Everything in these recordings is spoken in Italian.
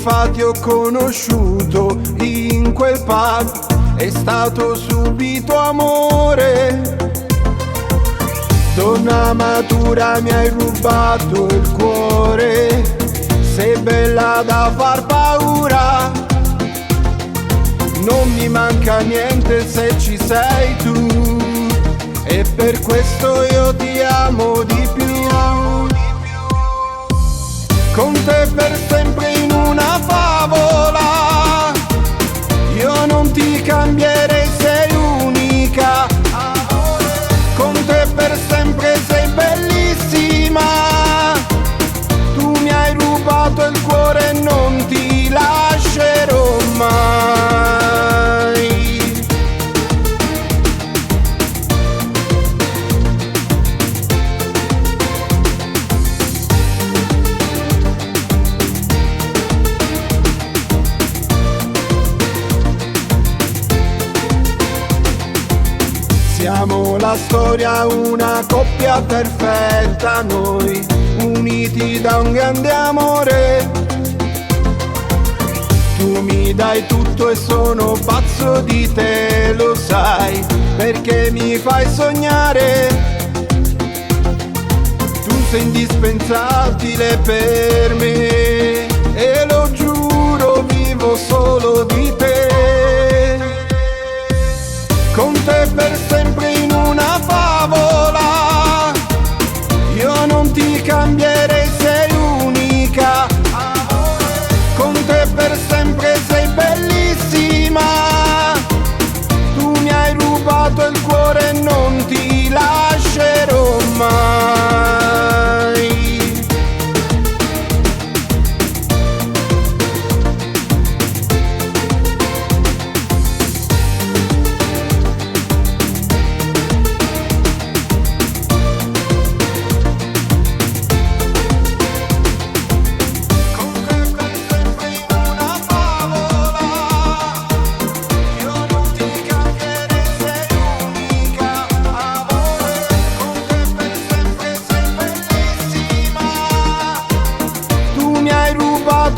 infatti ho conosciuto in quel pub, è stato subito amore. Donna matura mi hai rubato il cuore, sei bella da far paura. Non mi manca niente se ci sei tu, e per questo io ti amo di più. Con te per sempre in una favola, io non ti cambierei, sei unica. Con te per sempre sei bellissima, tu mi hai rubato il cuore e non ti lascerò mai. Siamo la storia, una coppia perfetta, noi uniti da un grande amore. Tu mi dai tutto e sono pazzo di te, lo sai, perché mi fai sognare. Tu sei indispensabile per me e lo giuro, vivo solo di te. Con te per sempre in una favola, io non ti cambierei, sei unica. Con te per sempre sei bellissima, tu mi hai rubato il cuore e non ti lascerò mai.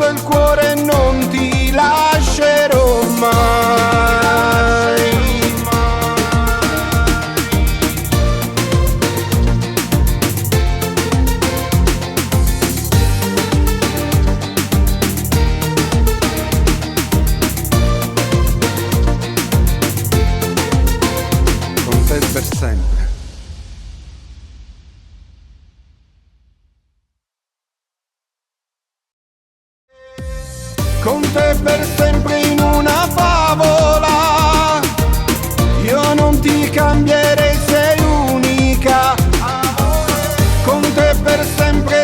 Il cuore non ti lascerò mai. Con te per sempre. Con te per sempre in una favola, io non ti cambierei, sei unica. Con te per sempre